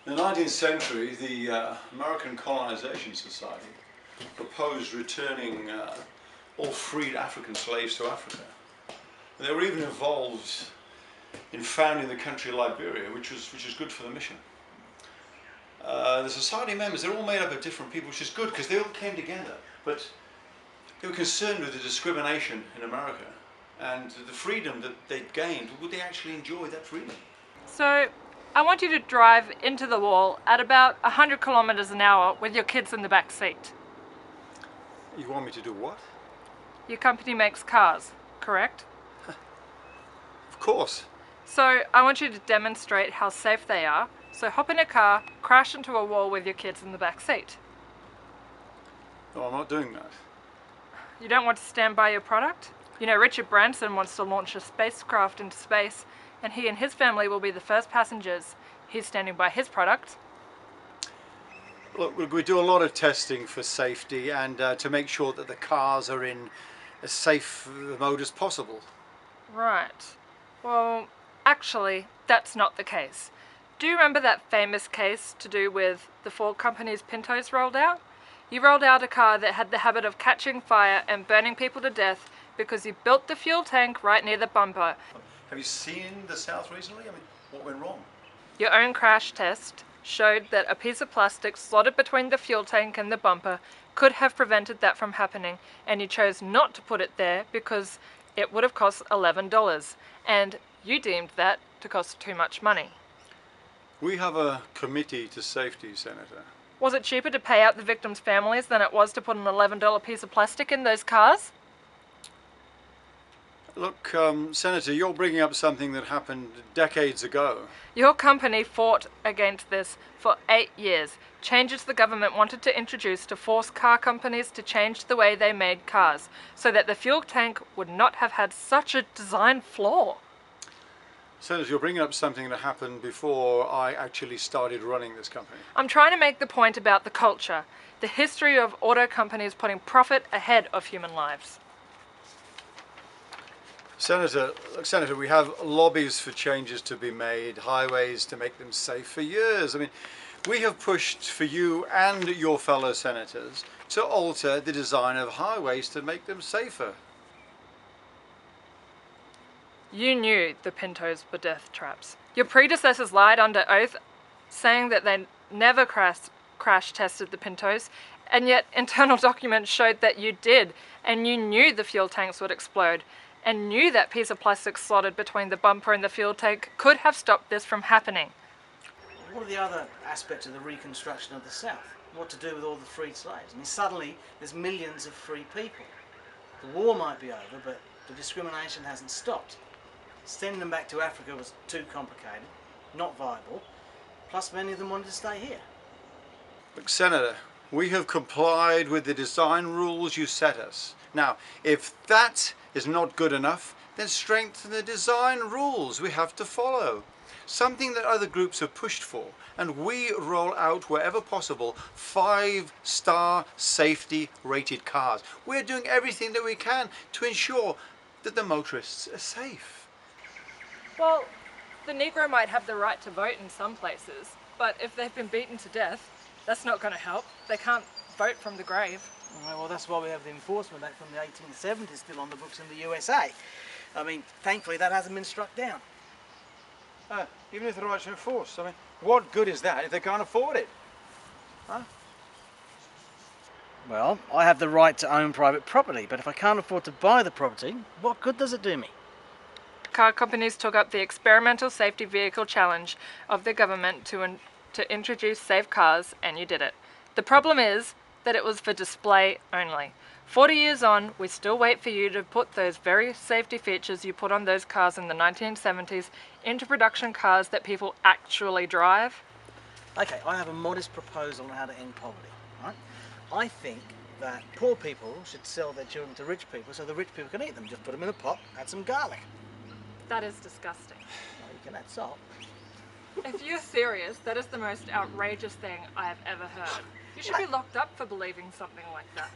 In the 19th century, the American Colonization Society proposed returning all freed African slaves to Africa. And they were even involved in founding the country Liberia, which was good for the mission. The society members, they're all made up of different people, which is good because they all came together. But they were concerned with the discrimination in America and the freedom that they'd gained. Would they actually enjoy that freedom? So I want you to drive into the wall at about 100 kilometers an hour with your kids in the back seat. You want me to do what? Your company makes cars, correct? Of course. So I want you to demonstrate how safe they are. So hop in a car, crash into a wall with your kids in the back seat. No, I'm not doing that. You don't want to stand by your product? You know, Richard Branson wants to launch a spacecraft into space, and he and his family will be the first passengers. He's standing by his product. Look, we do a lot of testing for safety and to make sure that the cars are in as safe mode as possible. Right. Well, actually, that's not the case. Do you remember that famous case to do with the Ford company's Pintos rolled out? You rolled out a car that had the habit of catching fire and burning people to death because you built the fuel tank right near the bumper. Have you seen the South recently? I mean, what went wrong? Your own crash test showed that a piece of plastic slotted between the fuel tank and the bumper could have prevented that from happening, and you chose not to put it there because it would have cost $11, and you deemed that to cost too much money. We have a committee to safety, Senator. Was it cheaper to pay out the victims' families than it was to put an $11 piece of plastic in those cars? Look, Senator, you're bringing up something that happened decades ago. Your company fought against this for 8 years. Changes the government wanted to introduce to force car companies to change the way they made cars so that the fuel tank would not have had such a design flaw. Senator, you're bringing up something that happened before I actually started running this company. I'm trying to make the point about the culture, the history of auto companies putting profit ahead of human lives. Senator, look, Senator, we have lobbies for changes to be made, highways to make them safe for years. I mean, we have pushed for you and your fellow senators to alter the design of highways to make them safer. You knew the Pintos were death traps. Your predecessors lied under oath, saying that they never crash tested the Pintos, and yet internal documents showed that you did, and you knew the fuel tanks would explode, and knew that piece of plastic slotted between the bumper and the fuel tank could have stopped this from happening. What are the other aspects of the reconstruction of the South? What to do with all the freed slaves? I mean, suddenly there's millions of free people. The war might be over, but the discrimination hasn't stopped. Sending them back to Africa was too complicated, not viable, plus many of them wanted to stay here. Look, Senator, we have complied with the design rules you set us. Now, if that is not good enough, then strengthen the design rules we have to follow. Something that other groups have pushed for, and we roll out wherever possible 5-star safety rated cars. We're doing everything that we can to ensure that the motorists are safe. Well, the Negro might have the right to vote in some places, but if they've been beaten to death, that's not going to help. They can't vote from the grave. Well, that's why we have the Enforcement Act from the 1870s still on the books in the USA. I mean, thankfully that hasn't been struck down. Even if the right's enforced, I mean, what good is that if they can't afford it? Huh? Well, I have the right to own private property, but if I can't afford to buy the property, what good does it do me? Car companies took up the experimental safety vehicle challenge of the government to introduce safe cars, and you did it. The problem is that it was for display only. 40 years on, we still wait for you to put those very safety features you put on those cars in the 1970s into production cars that people actually drive. Okay, I have a modest proposal on how to end poverty, right? I think that poor people should sell their children to rich people so the rich people can eat them. Just put them in a pot, add some garlic. That is disgusting. Well, you can add salt. If you're serious, that is the most outrageous thing I have ever heard. You should be locked up for believing something like that.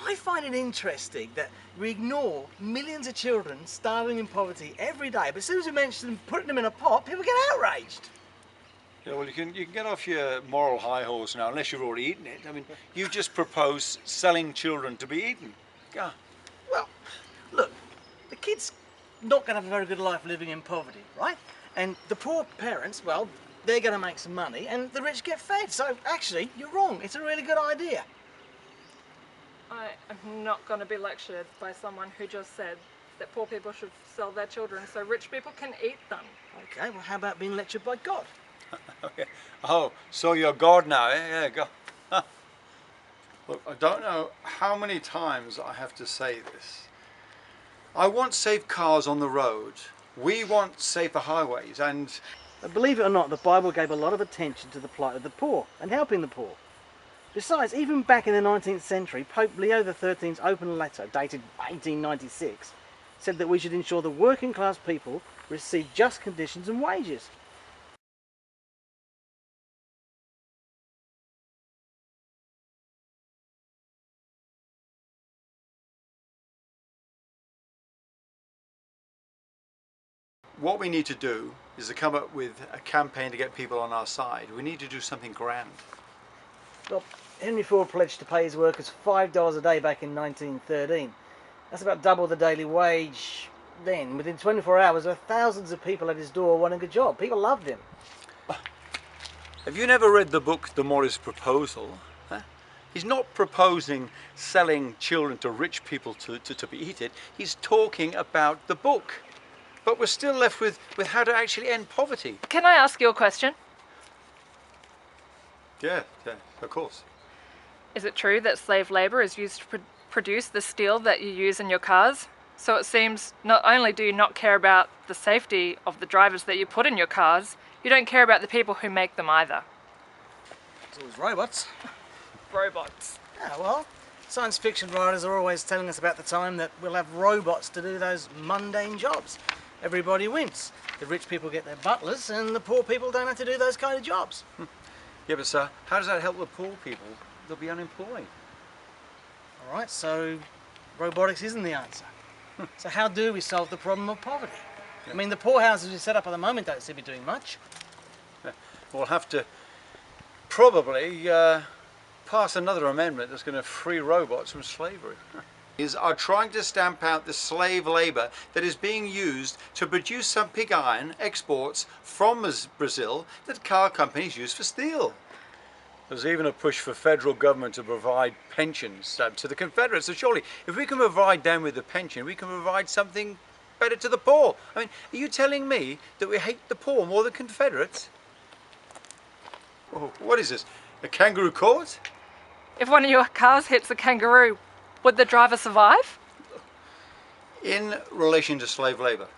I find it interesting that we ignore millions of children starving in poverty every day, but as soon as we mention putting them in a pot, people get outraged. Yeah, well, you can get off your moral high horse now, unless you've already eaten it. I mean, you just proposed selling children to be eaten. Yeah. Well, look, the kid's not going to have a very good life living in poverty, right? And the poor parents, well, they're going to make some money and the rich get fed. So actually, you're wrong. It's a really good idea. I am not going to be lectured by someone who just said that poor people should sell their children so rich people can eat them. Okay, well, how about being lectured by God? Okay. Oh, so you're God now, eh? Yeah, go. Huh. Look, I don't know how many times I have to say this. I want safe cars on the road. We want safer highways, and But believe it or not, the Bible gave a lot of attention to the plight of the poor and helping the poor. Besides, even back in the 19th century, Pope Leo XIII's open letter, dated 1896, said that we should ensure the working class people receive just conditions and wages. what we need to do is to come up with a campaign to get people on our side. We need to do something grand. Well, Henry Ford pledged to pay his workers $5 a day back in 1913. That's about double the daily wage then. Within 24 hours, there were thousands of people at his door wanting a job. People loved him. Have you never read the book The Morris Proposal? Huh? He's not proposing selling children to rich people to eat it. He's talking about the book. But we're still left with how to actually end poverty. Can I ask you a question? Yeah, of course. Is it true that slave labour is used to produce the steel that you use in your cars? So it seems not only do you not care about the safety of the drivers that you put in your cars, you don't care about the people who make them either. It's always robots. Robots. Yeah, well, science fiction writers are always telling us about the time that we'll have robots to do those mundane jobs. Everybody wins. The rich people get their butlers and the poor people don't have to do those kind of jobs. Yeah, but sir, how does that help the poor people? They'll be unemployed. All right, so robotics isn't the answer. So how do we solve the problem of poverty? I mean, the poorhouses we set up at the moment don't seem to be doing much. We'll have to probably pass another amendment that's going to free robots from slavery. Are trying to stamp out the slave labour that is being used to produce some pig iron exports from Brazil that car companies use for steel. There's even a push for federal government to provide pensions to the Confederates. So surely, if we can provide them with a pension, we can provide something better to the poor. I mean, are you telling me that we hate the poor more than Confederates? Oh, what is this? A kangaroo court? If one of your cars hits a kangaroo, would the driver survive? In relation to slave labour,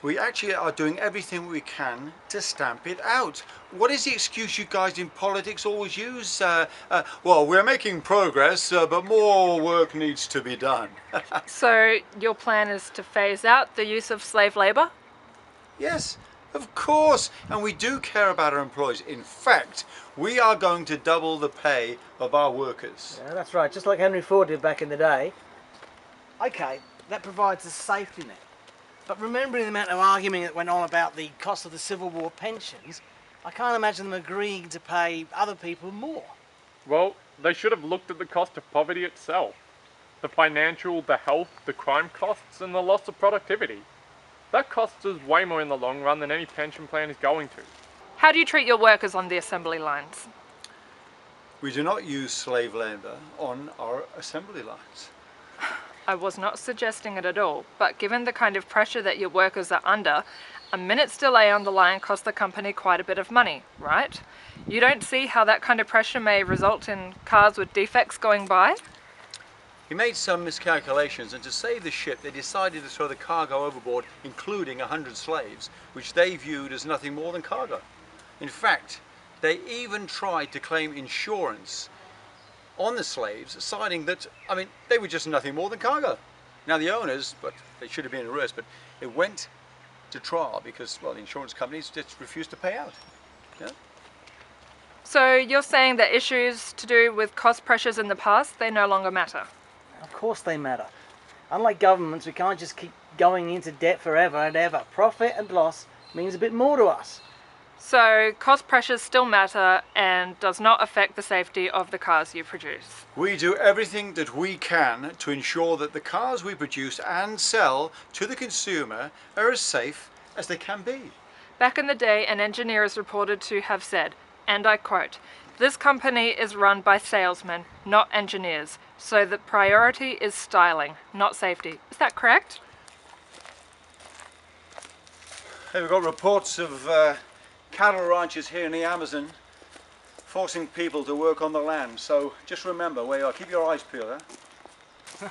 we actually are doing everything we can to stamp it out. What is the excuse you guys in politics always use? Well, we're making progress, but more work needs to be done. So your plan is to phase out the use of slave labour? Yes, of course. And we do care about our employees. In fact, we are going to double the pay of our workers. Yeah, that's right, just like Henry Ford did back in the day. Okay, that provides a safety net. But remembering the amount of arguing that went on about the cost of the Civil War pensions, I can't imagine them agreeing to pay other people more. Well, they should have looked at the cost of poverty itself. The financial, the health, the crime costs, and the loss of productivity. That costs us way more in the long run than any pension plan is going to. How do you treat your workers on the assembly lines? We do not use slave labour on our assembly lines. I was not suggesting it at all, but given the kind of pressure that your workers are under, a minute's delay on the line costs the company quite a bit of money, right? You don't see how that kind of pressure may result in cars with defects going by? He made some miscalculations, and to save the ship, they decided to throw the cargo overboard, including 100 slaves, which they viewed as nothing more than cargo. In fact, they even tried to claim insurance on the slaves, citing that, I mean, they were just nothing more than cargo. Now the owners, but they should have been arrested, but it went to trial because, well, the insurance companies just refused to pay out. Yeah? So you're saying that issues to do with cost pressures in the past, they no longer matter? Of course they matter. Unlike governments, we can't just keep going into debt forever and ever. Profit and loss means a bit more to us. So cost pressures still matter and does not affect the safety of the cars you produce. We do everything that we can to ensure that the cars we produce and sell to the consumer are as safe as they can be. Back in the day, an engineer is reported to have said, and I quote, "This company is run by salesmen, not engineers, so the priority is styling, not safety." Is that correct? Hey, we've got reports of cattle ranches here in the Amazon forcing people to work on the land. So just remember where you are. Keep your eyes peeled, huh?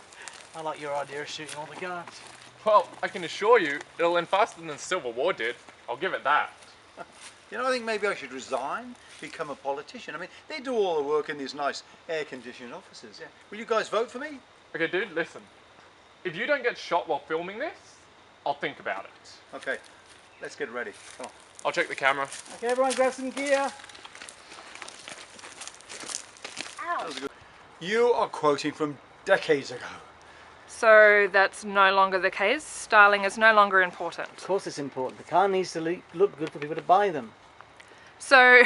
I like your idea of shooting all the guards. Well, I can assure you, it'll end faster than the Civil War did. I'll give it that. You know, I think maybe I should resign, become a politician. I mean, they do all the work in these nice air-conditioned offices. Yeah. Will you guys vote for me? Okay, dude, listen. If you don't get shot while filming this, I'll think about it. Okay, let's get ready. Come on. I'll check the camera. Okay, everyone grab some gear. You are quoting from decades ago. So that's no longer the case. Styling is no longer important. Of course it's important. The car needs to look good for people to buy them. So,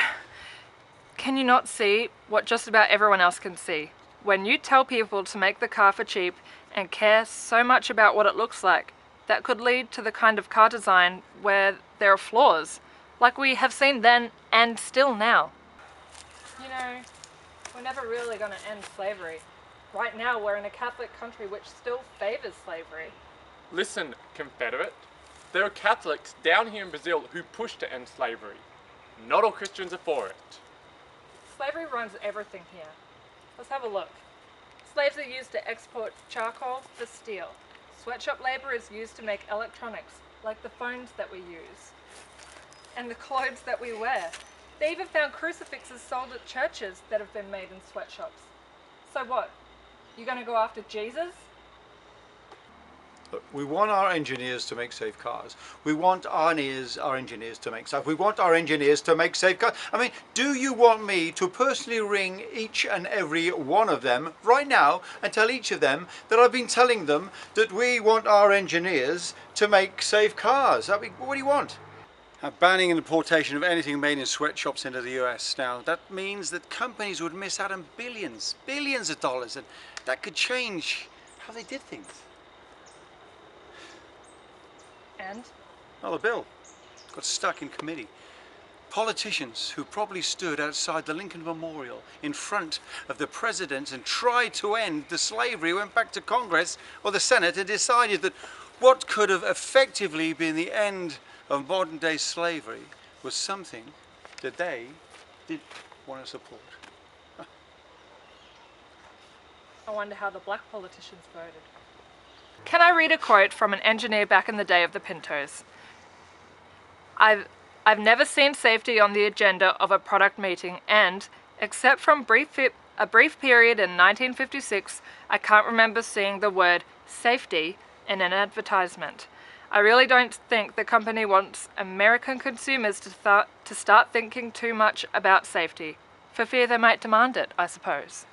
can you not see what just about everyone else can see? When you tell people to make the car for cheap and care so much about what it looks like, that could lead to the kind of car design where there are flaws, like we have seen then and still now. You know, we're never really going to end slavery. Right now we're in a Catholic country which still favours slavery. Listen, Confederate, there are Catholics down here in Brazil who push to end slavery. Not all Christians are for it. Slavery runs everything here. Let's have a look. Slaves are used to export charcoal for steel. Sweatshop labour is used to make electronics, like the phones that we use. And the clothes that we wear. They even found crucifixes sold at churches that have been made in sweatshops. So what? You going to go after Jesus? Look, we want our engineers to make safe cars. We want our engineers to make safe. We want our engineers to make safe cars. I mean, do you want me to personally ring each and every one of them right now and tell each of them that I've been telling them that we want our engineers to make safe cars? I mean, what do you want? Banning importation of anything made in sweatshops into the US now, that means that companies would miss out on billions of dollars, and that could change how they did things. And? Well, the bill got stuck in committee. Politicians who probably stood outside the Lincoln Memorial in front of the president and tried to end the slavery went back to Congress or the Senate and decided that what could have effectively been the end of modern day slavery was something that they did want to support. I wonder how the black politicians voted. Can I read a quote from an engineer back in the day of the Pintos? I've never seen safety on the agenda of a product meeting, and, except from a brief period in 1956, I can't remember seeing the word safety in an advertisement. I really don't think the company wants American consumers to start thinking too much about safety, for fear they might demand it, I suppose.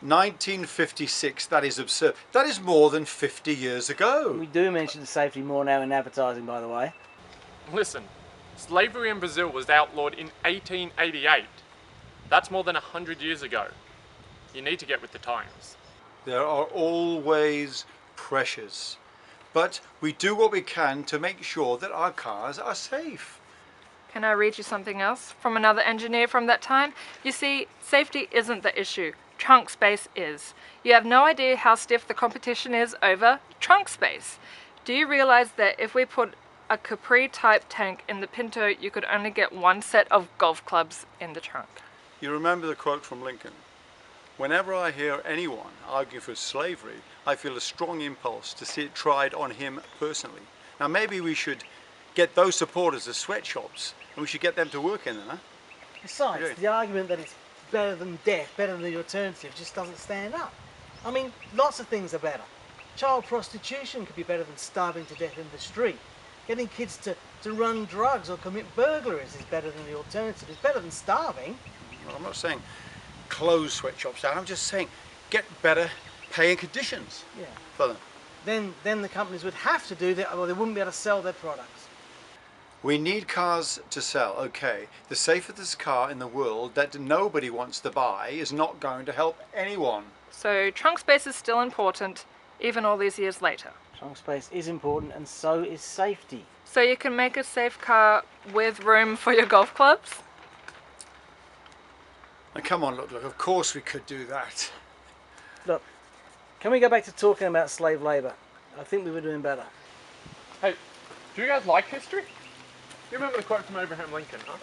1956, that is absurd. That is more than 50 years ago. We do mention safety more now in advertising, by the way. Listen, slavery in Brazil was outlawed in 1888. That's more than 100 years ago. You need to get with the times. There are always pressures, but we do what we can to make sure that our cars are safe. Can I read you something else from another engineer from that time? You see, safety isn't the issue. Trunk space is. You have no idea how stiff the competition is over trunk space. Do you realize that if we put a Capri type tank in the Pinto, you could only get one set of golf clubs in the trunk? You remember the quote from Lincoln? Whenever I hear anyone argue for slavery, I feel a strong impulse to see it tried on him personally. Now maybe we should get those supporters of sweatshops and we should get them to work in them, huh? Besides, Really? the argument that it's better than death, better than the alternative, just doesn't stand up. I mean, lots of things are better. Child prostitution could be better than starving to death in the street. Getting kids to run drugs or commit burglaries is better than the alternative. It's better than starving. Well, I'm not saying close sweatshops down, I'm just saying get better paying conditions for them. Then the companies would have to do that, or they wouldn't be able to sell their products. We need cars to sell, okay. The safest car in the world that nobody wants to buy is not going to help anyone. So trunk space is still important, even all these years later. Trunk space is important, and so is safety. So you can make a safe car with room for your golf clubs? Now come on, look, of course we could do that. Look, can we go back to talking about slave labour? I think we were doing better. Hey, do you guys like history? You remember the quote from Abraham Lincoln, huh?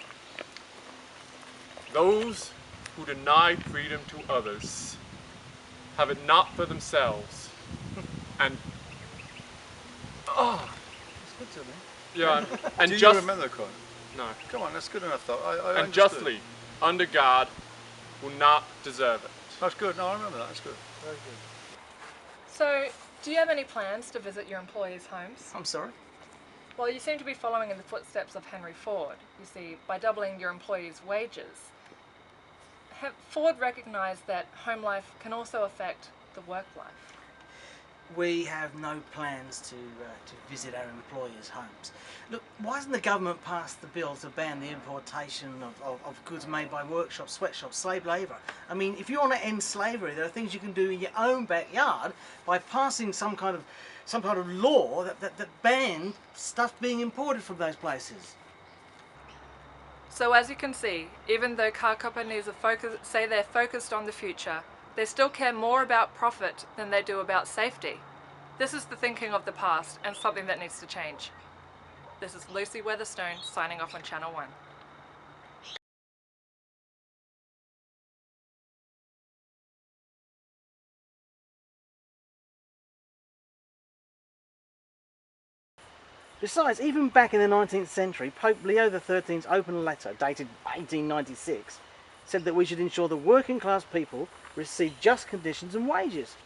Those who deny freedom to others have it not for themselves. And It's good to me. yeah, and Do you just remember the quote? no, Come on, that's good enough though. I and understood. justly under God will not deserve it. That's good. No, I remember that. That's good. Very good. So, do you have any plans to visit your employees' homes? I'm sorry? Well, you seem to be following in the footsteps of Henry Ford. You see, by doubling your employees' wages, Ford recognized that home life can also affect the work life. We have no plans to visit our employers' homes. Look, why hasn't the government passed the bill to ban the importation of goods made by workshops, sweatshops, slave labour? I mean, if you want to end slavery, there are things you can do in your own backyard by passing some kind of law that bans stuff being imported from those places. So as you can see, even though car companies say they're focused on the future, they still care more about profit than they do about safety. This is the thinking of the past and something that needs to change. This is Lucy Weatherstone signing off on Channel 1. Besides, even back in the 19th century, Pope Leo XIII's open letter, dated 1896, said that we should ensure the working class people receive just conditions and wages.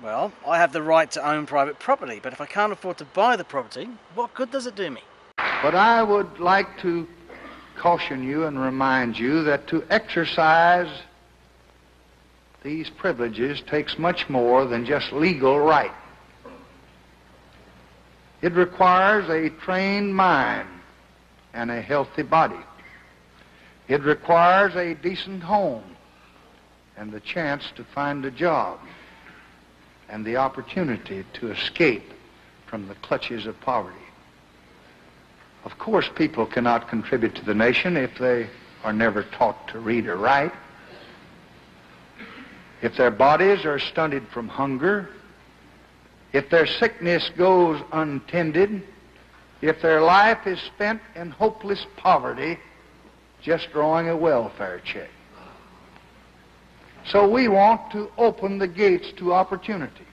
Well, I have the right to own private property, but if I can't afford to buy the property, what good does it do me? But I would like to caution you and remind you that to exercise these privileges takes much more than just legal right. It requires a trained mind and a healthy body. It requires a decent home and the chance to find a job and the opportunity to escape from the clutches of poverty. Of course, people cannot contribute to the nation if they are never taught to read or write. If their bodies are stunted from hunger, if their sickness goes untended, if their life is spent in hopeless poverty, just drawing a welfare check. So we want to open the gates to opportunity.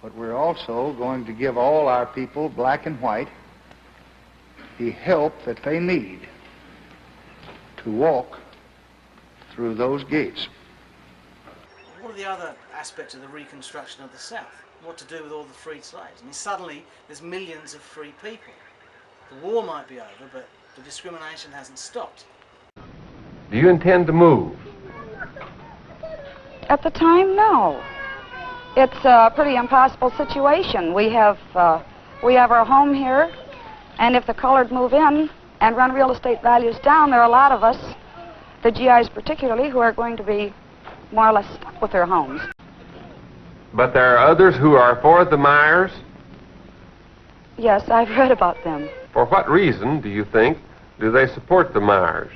But we're also going to give all our people, black and white, the help that they need to walk through those gates. What are the other aspects of the reconstruction of the South? What to do with all the freed slaves? I mean, suddenly there's millions of free people. The war might be over, but the discrimination hasn't stopped. Do you intend to move? At the time, no. It's a pretty impossible situation. We have our home here, and if the colored move in and run real estate values down, there are a lot of us, the GIs particularly, who are going to be more or less stuck with their homes. But there are others who are for the Myers? Yes, I've read about them. For what reason, do you think, do they support the Myers?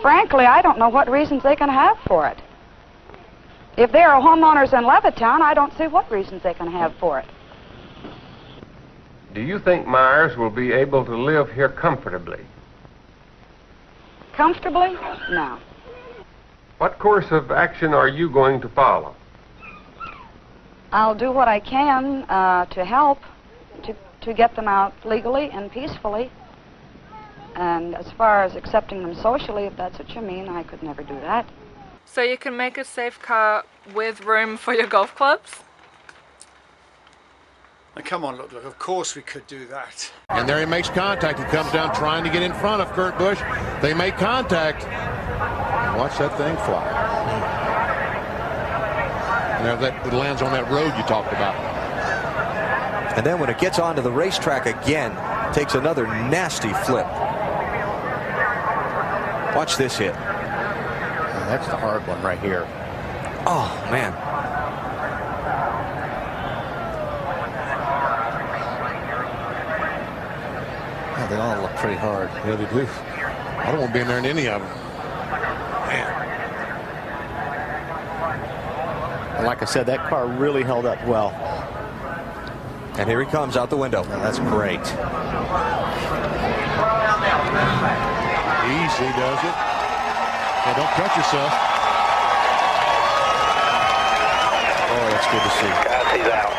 Frankly, I don't know what reasons they can have for it. If they are homeowners in Levittown, I don't see what reasons they can have for it. Do you think Myers will be able to live here comfortably? Comfortably? No. What course of action are you going to follow? I'll do what I can to help to get them out legally and peacefully. And as far as accepting them socially, if that's what you mean, I could never do that. So you can make a safe car with room for your golf clubs? Now, come on, look, of course we could do that. And there he makes contact. He comes down trying to get in front of Kurt Busch. They make contact. Watch that thing fly. Now it lands on that road you talked about. And then when it gets onto the racetrack again, takes another nasty flip. Watch this hit. And that's the hard one right here. Oh, man. Yeah, they all look pretty hard. Yeah, they do. I don't want to be in there in any of them. Man. And like I said, that car really held up well. And here he comes out the window. Oh, that's great. Easy does it. Hey, don't cut yourself. Oh, that's good to see. He's out.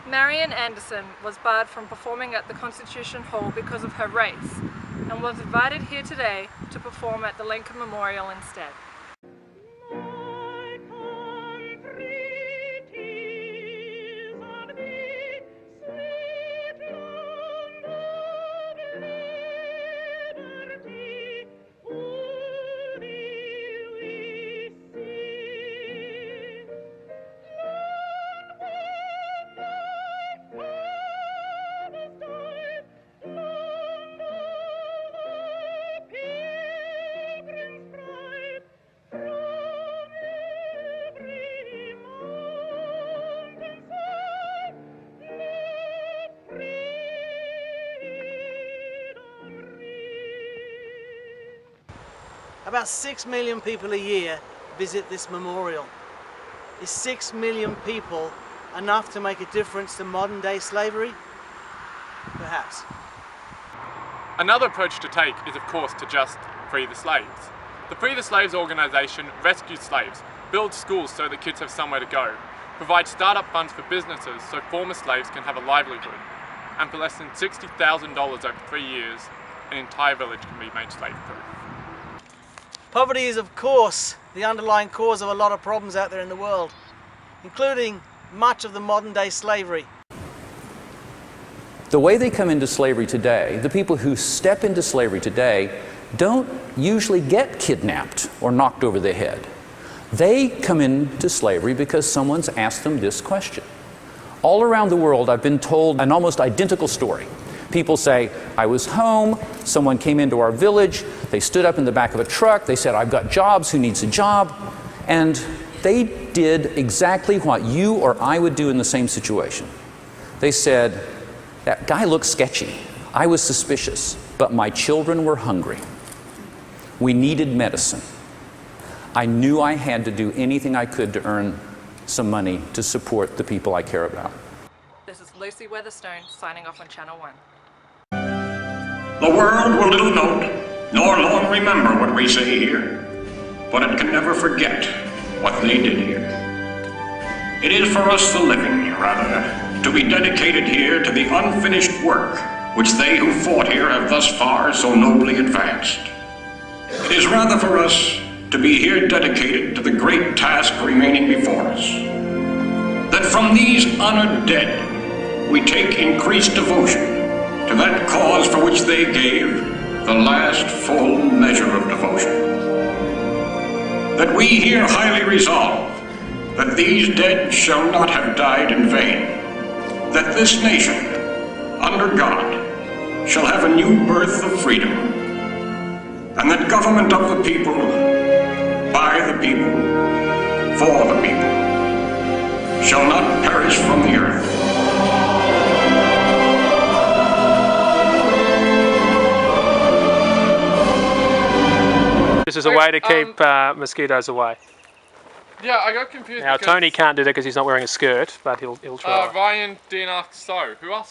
Marian Anderson was barred from performing at the Constitution Hall because of her race and was invited here today to perform at the Lincoln Memorial instead. About 6 million people a year visit this memorial. Is 6 million people enough to make a difference to modern day slavery? Perhaps. Another approach to take is, of course, to just free the slaves. The Free the Slaves organisation rescues slaves, builds schools so that kids have somewhere to go, provides start-up funds for businesses so former slaves can have a livelihood, and for less than $60,000 over 3 years, an entire village can be made slave-proof. Poverty is, of course, the underlying cause of a lot of problems out there in the world, including much of the modern day slavery. The way they come into slavery today, the people who step into slavery today don't usually get kidnapped or knocked over the head. They come into slavery because someone's asked them this question. All around the world, I've been told an almost identical story. People say, I was home, someone came into our village, they stood up in the back of a truck, they said, I've got jobs, who needs a job? And they did exactly what you or I would do in the same situation. They said, that guy looked sketchy. I was suspicious, but my children were hungry. We needed medicine. I knew I had to do anything I could to earn some money to support the people I care about. This is Lucy Weatherstone signing off on Channel 1. The world will little note, nor long remember what we say here, but it can never forget what they did here. It is for us the living, rather, to be dedicated here to the unfinished work which they who fought here have thus far so nobly advanced. It is rather for us to be here dedicated to the great task remaining before us, that from these honored dead we take increased devotion to that cause for which they gave the last full measure of devotion. That we here highly resolve that these dead shall not have died in vain, that this nation, under God, shall have a new birth of freedom, and that government of the people, by the people, for the people, shall not perish from the earth. This is a way to keep mosquitoes away. Yeah, I got confused. Now Tony can't do that because he's not wearing a skirt, but he'll try. Ryan Dean asks, so who are